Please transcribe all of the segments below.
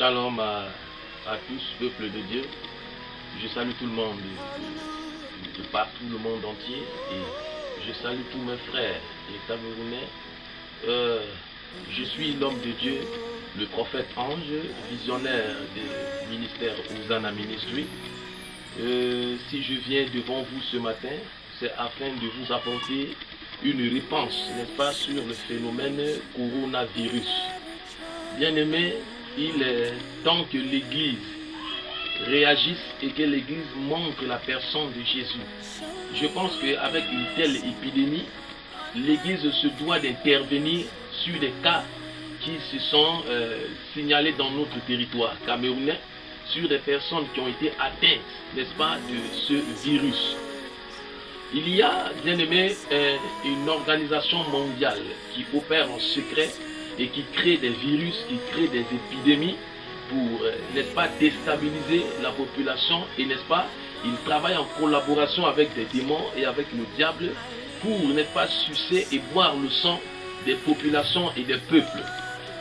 Shalom à tous, peuple de Dieu. Je salue tout le monde de partout le monde entier et je salue tous mes frères et Camerounais. Je suis l'homme de Dieu, le prophète Ange, visionnaire du ministère Hosanna Ministry. Si je viens devant vous ce matin, c'est afin de vous apporter une réponse, n'est-ce pas, sur le phénomène coronavirus. Bien-aimés, il est temps que l'Église réagisse et que l'Église montre la personne de Jésus. Je pense qu'avec une telle épidémie, l'Église se doit d'intervenir sur des cas qui se sont signalés dans notre territoire camerounais, sur des personnes qui ont été atteintes, n'est-ce pas, de ce virus. Il y a, bien aimé, une organisation mondiale qui opère en secret et qui crée des virus, qui crée des épidémies pour, n'est-ce pas, déstabiliser la population et, n'est-ce pas, ils travaillent en collaboration avec des démons et avec le diable pour, n'est-ce pas, sucer et boire le sang des populations et des peuples.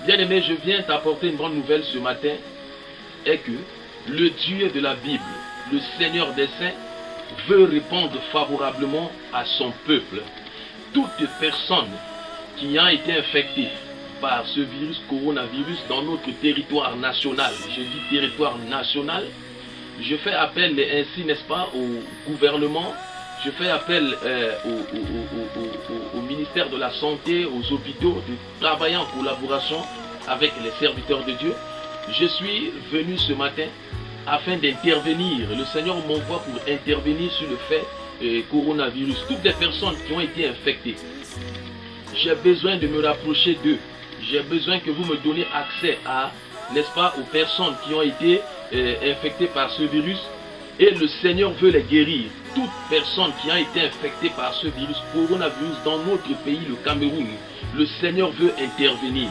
Bien aimé, je viens t'apporter une bonne nouvelle ce matin, est que le Dieu de la Bible, le Seigneur des Saints, veut répondre favorablement à son peuple. Toute personne qui a été infectée par ce virus, coronavirus, dans notre territoire national, je dis territoire national, je fais appel ainsi, n'est-ce pas, au gouvernement, je fais appel au ministère de la Santé, aux hôpitaux, de travailler en collaboration avec les serviteurs de Dieu. Je suis venu ce matin afin d'intervenir. Le Seigneur m'envoie pour intervenir sur le fait coronavirus. Toutes les personnes qui ont été infectées, j'ai besoin de me rapprocher d'eux. J'ai besoin que vous me donnez accès à, n'est-ce pas, aux personnes qui ont été infectées par ce virus. Et le Seigneur veut les guérir. Toute personne qui a été infectée par ce virus, coronavirus, dans notre pays, le Cameroun, le Seigneur veut intervenir.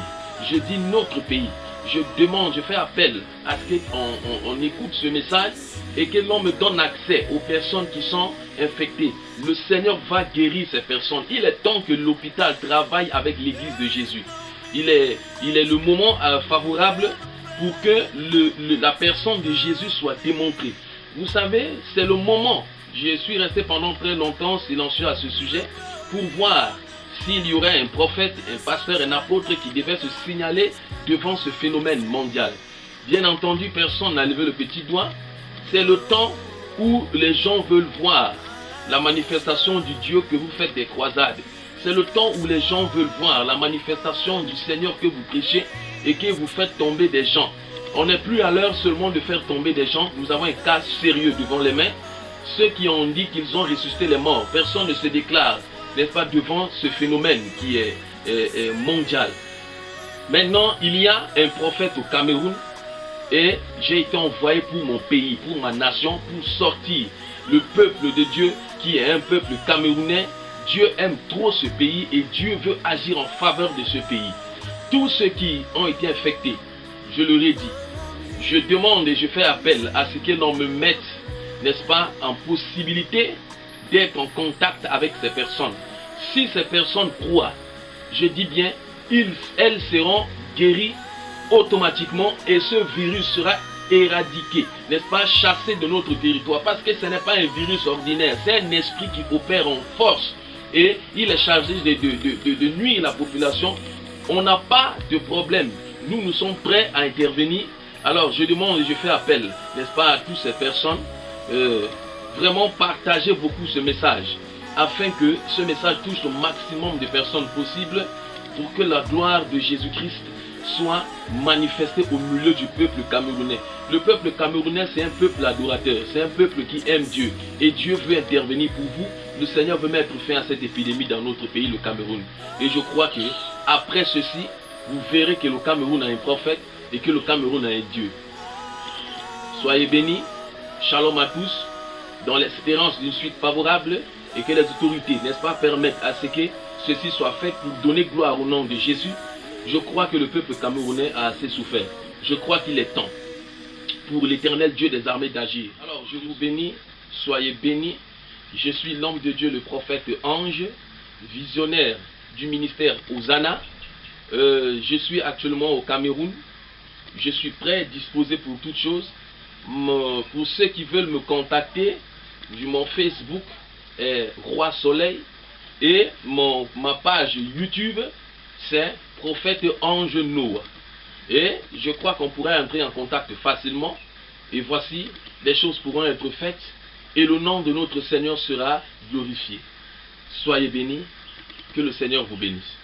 Je dis notre pays. Je demande, je fais appel à ce qu'on écoute ce message et que l'on me donne accès aux personnes qui sont infectées. Le Seigneur va guérir ces personnes. Il est temps que l'hôpital travaille avec l'Église de Jésus. Il est le moment favorable pour que la personne de Jésus soit démontrée. Vous savez, c'est le moment. Je suis resté pendant très longtemps silencieux à ce sujet pour voir s'il y aurait un prophète, un pasteur, un apôtre qui devait se signaler devant ce phénomène mondial. Bien entendu, personne n'a levé le petit doigt. C'est le temps où les gens veulent voir la manifestation du Dieu que vous faites des croisades. C'est le temps où les gens veulent voir la manifestation du Seigneur que vous prêchez et que vous faites tomber des gens. On n'est plus à l'heure seulement de faire tomber des gens. Nous avons un cas sérieux devant les mains. Ceux qui ont dit qu'ils ont ressuscité les morts, personne ne se déclare, n'est-ce pas, devant ce phénomène qui est mondial. Maintenant, il y a un prophète au Cameroun et j'ai été envoyé pour mon pays, pour ma nation, pour sortir le peuple de Dieu qui est un peuple camerounais. Dieu aime trop ce pays et Dieu veut agir en faveur de ce pays. Tous ceux qui ont été infectés, je leur ai dit, je demande et je fais appel à ce que l'on me mette, n'est-ce pas, en possibilité d'être en contact avec ces personnes. Si ces personnes croient, je dis bien, elles seront guéries automatiquement et ce virus sera éradiqué, n'est-ce pas, chassé de notre territoire. Parce que ce n'est pas un virus ordinaire, c'est un esprit qui opère en force et il est chargé de nuire la population. On n'a pas de problème. Nous sommes prêts à intervenir. Alors je demande et je fais appel, n'est-ce pas, à toutes ces personnes. Vraiment partager beaucoup ce message afin que ce message touche le maximum de personnes possibles pour que la gloire de Jésus-Christ soit manifestée au milieu du peuple camerounais. Le peuple camerounais, c'est un peuple adorateur, c'est un peuple qui aime Dieu et Dieu veut intervenir pour vous. Le Seigneur veut mettre fin à cette épidémie dans notre pays, le Cameroun. Et je crois que après ceci, vous verrez que le Cameroun a un prophète et que le Cameroun a un Dieu. Soyez bénis. Shalom à tous, dans l'espérance d'une suite favorable et que les autorités, n'est-ce pas, permettent à ce que ceci soit fait pour donner gloire au nom de Jésus. Je crois que le peuple camerounais a assez souffert. Je crois qu'il est temps pour l'Éternel Dieu des armées d'agir. Alors je vous bénis, soyez bénis. Je suis l'homme de Dieu, le prophète Ange, visionnaire du ministère Hosanna. Je suis actuellement au Cameroun Je suis prêt, disposé pour toutes choses. Pour ceux qui veulent me contacter, mon Facebook est Roi Soleil et ma page YouTube c'est Prophète Ange Noah. Et je crois qu'on pourrait entrer en contact facilement. Et voici, des choses pourront être faites et le nom de notre Seigneur sera glorifié. Soyez bénis, que le Seigneur vous bénisse.